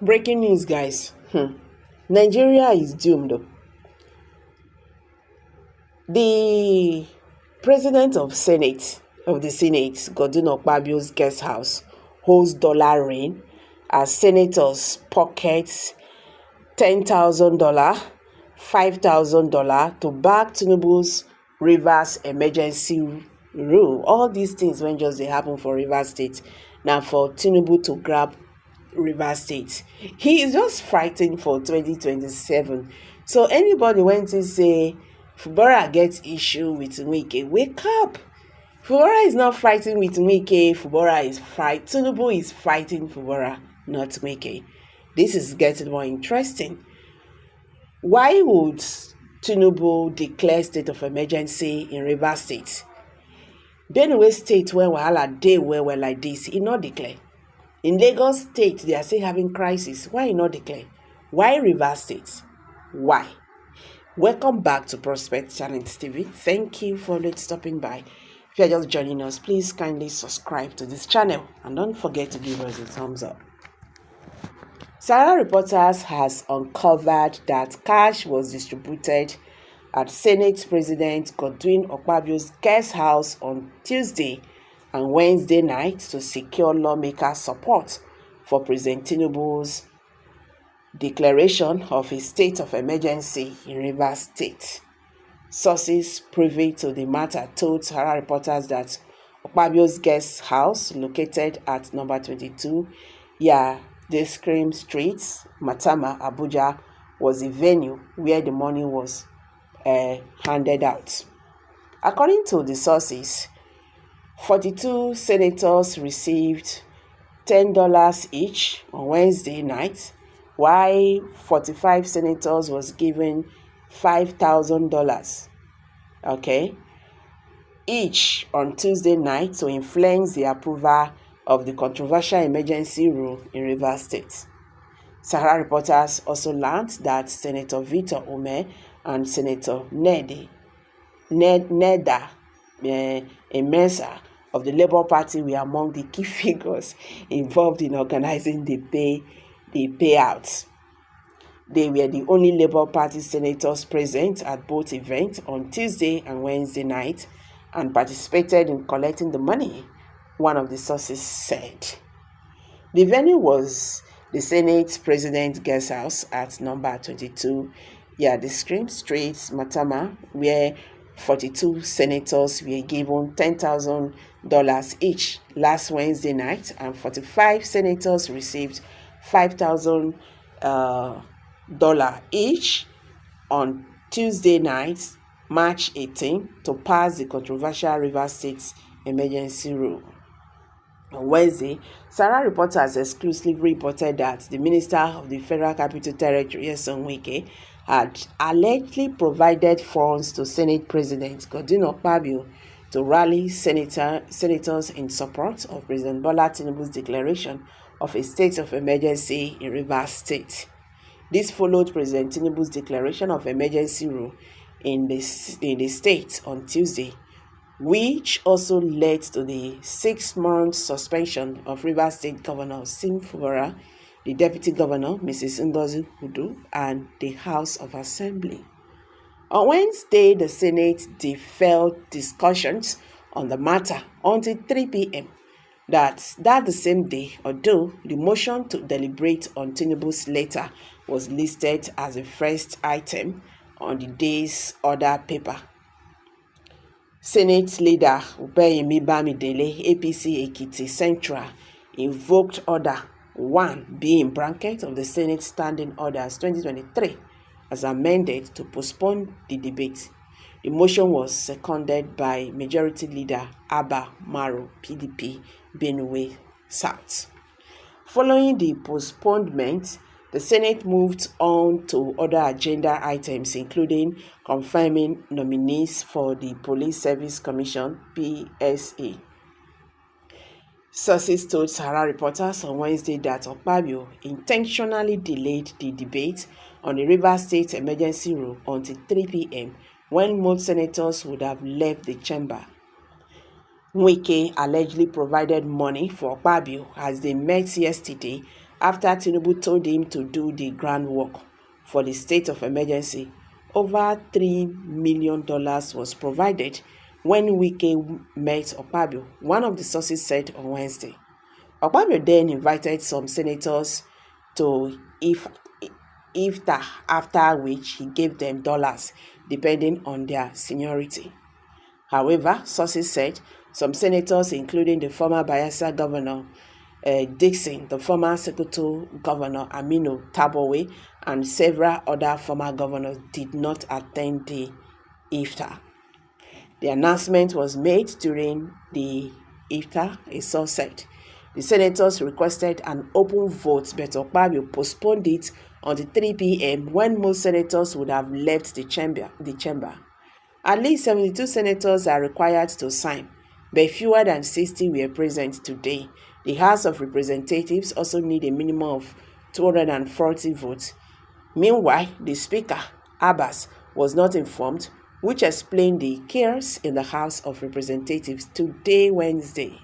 Breaking news, guys. Nigeria is doomed. The president of the Senate, Godwin Akpabio's guest house, holds dollar rain as senators pocket $10,000, $5,000 to back Tinubu's Rivers emergency rule. All these things when just they happen for Rivers State. Now for Tinubu to grab Rivers State. He is just fighting for 2027. So anybody when to say Fubara gets issue with Wike, wake up. Fubara is not fighting with Wike. Fubara is Tinubu is fighting Fubara, not Wike. This is getting more interesting. Why would Tinubu declare state of emergency in Rivers State? Benue State where wahala dey where like this, he not declare. In Lagos State, they are still having crisis. Why he not declare? Why Rivers State? Why? Welcome back to Prospect Channel TV. Thank you for stopping by. If you are just joining us, please kindly subscribe to this channel and don't forget to give us a thumbs up. Sarah Reporters has uncovered that cash was distributed at Senate President Godwin Akpabio's guest house on Tuesday and Wednesday night to secure lawmakers' support for President Tinubu's declaration of a state of emergency in Rivers State. Sources privy to the matter told Sarah Reporters that Akpabio's guest house, located at number 22 Descrim Street, Matama, Abuja, was the venue where the money was handed out. According to the sources, 42 senators received $10 each on Wednesday night, while 45 senators was given $5,000, each on Tuesday night to influence the approval of the controversial emergency rule in Rivers State. Sarah Reporters also learned that Senator Victor Ume and Senator Neda Emersa of the Labour Party were among the key figures involved in organizing the payouts. They were the only Labour Party senators present at both events on Tuesday and Wednesday night and participated in collecting the money, one of the sources said. The venue was the Senate President's guest house at number 22 Descrim Street, Matama, where 42 senators were given $10,000 each last Wednesday night and 45 senators received $5,000 each on Tuesday night, March 18, to pass the controversial Rivers State emergency rule. On Wednesday, Sarah Reporters exclusively reported that the Minister of the Federal Capital Territory, Wike, had allegedly provided funds to Senate President Godwin Akpabio to rally senators in support of President Bola Tinubu's declaration of a state of emergency in Rivers State. This followed President Tinubu's declaration of emergency rule in the state on Tuesday, which also led to the 6-month suspension of Rivers State Governor Sim Fubara, the Deputy Governor Mrs. Ngozi Udu, and the House of Assembly. On Wednesday, the Senate deferred discussions on the matter until 3 p.m. That the same day, although the motion to deliberate on Tinubu's letter was listed as the first item on the day's order paper. Senate leader Upeyemi Bamidele, APC Ekiti Central, invoked Order 1B in bracket of the Senate Standing Orders 2023 as amended to postpone the debate. The motion was seconded by Majority Leader Abba Maru, PDP, Benue South. Following the postponement, the Senate moved on to other agenda items, including confirming nominees for the Police Service Commission, PSA. Sources told Sarah Reporters on Wednesday that Akpabio intentionally delayed the debate on the Rivers State emergency rule until 3 p.m. when most senators would have left the chamber. Wike allegedly provided money for Akpabio as they met yesterday after Tinubu told him to do the groundwork for the state of emergency. Over $3 million was provided when Wike met Akpabio, one of the sources said on Wednesday. Akpabio then invited some senators to iftar, after which he gave them dollars depending on their seniority. However, sources said some senators, including the former Bayelsa governor Dixon, the former Sokoto governor Aminu Tabowe, and several other former governors did not attend the iftar. The announcement was made during the iftar, a source said. The senators requested an open vote, but Akpabio postponed it until 3 p.m. when most senators would have left the chamber. At least 72 senators are required to sign, but fewer than 60 were present today. The House of Representatives also need a minimum of 240 votes. Meanwhile, the Speaker, Abbas, was not informed, which explained the chaos in the House of Representatives today, Wednesday.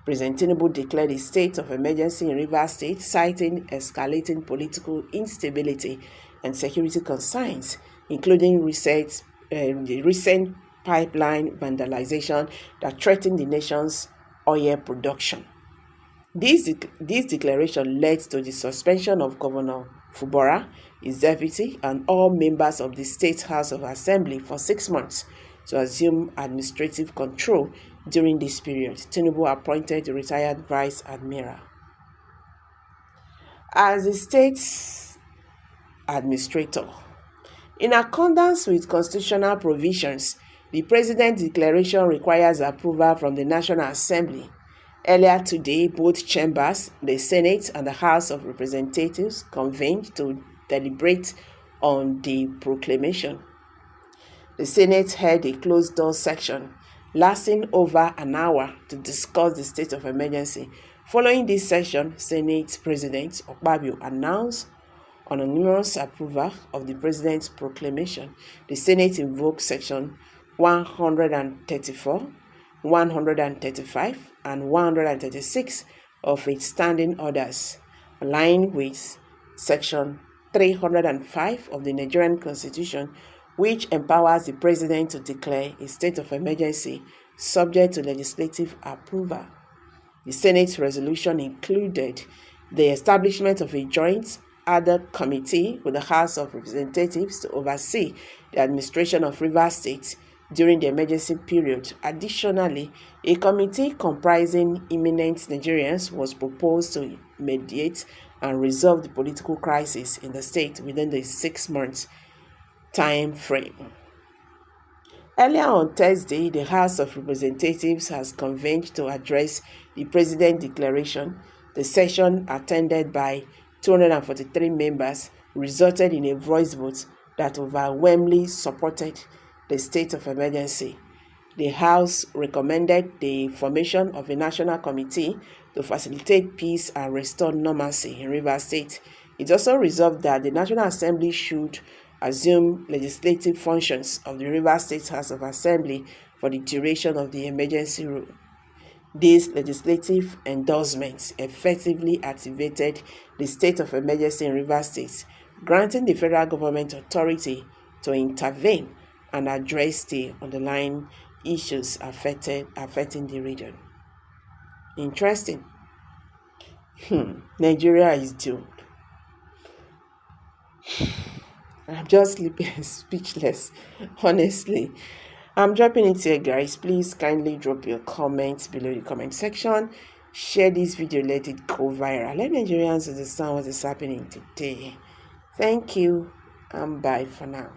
President Tinubu declared a state of emergency in Rivers State, citing escalating political instability and security concerns, including the recent pipeline vandalization that threatened the nation's oil production. This declaration led to the suspension of Governor Fubara, his deputy, and all members of the State House of Assembly for 6 months to assume administrative control during this period. Tinubu appointed the retired Vice Admiral as the state's administrator. In accordance with constitutional provisions, the President's declaration requires approval from the National Assembly. Earlier today, both chambers, the Senate and the House of Representatives, convened to deliberate on the proclamation. The Senate held a closed-door session lasting over an hour to discuss the state of emergency. Following this session, Senate President Akpabio announced unanimous approval of the President's proclamation. The Senate invoked Section 134, 135, and 136 of its standing orders, aligned with Section 305 of the Nigerian Constitution, which empowers the President to declare a state of emergency subject to legislative approval. The Senate's resolution included the establishment of a joint ad hoc committee with the House of Representatives to oversee the administration of Rivers State during the emergency period. Additionally, a committee comprising eminent Nigerians was proposed to mediate and resolve the political crisis in the state within the 6-month time frame. Earlier on Thursday, the House of Representatives has convened to address the President's declaration. The session, attended by 243 members, resulted in a voice vote that overwhelmingly supported the state of emergency. The House recommended the formation of a national committee to facilitate peace and restore normalcy in Rivers State. It also resolved that the National Assembly should assume legislative functions of the Rivers State House of Assembly for the duration of the emergency rule. These legislative endorsements effectively activated the state of emergency in Rivers State, granting the federal government authority to intervene and address the underlying issues affecting the region. Interesting. Nigeria is doomed. I'm just speechless, honestly. I'm dropping it here, guys. Please kindly drop your comments below the comment section. Share this video, let it go viral. Let Nigerians understand what is happening today. Thank you, and bye for now.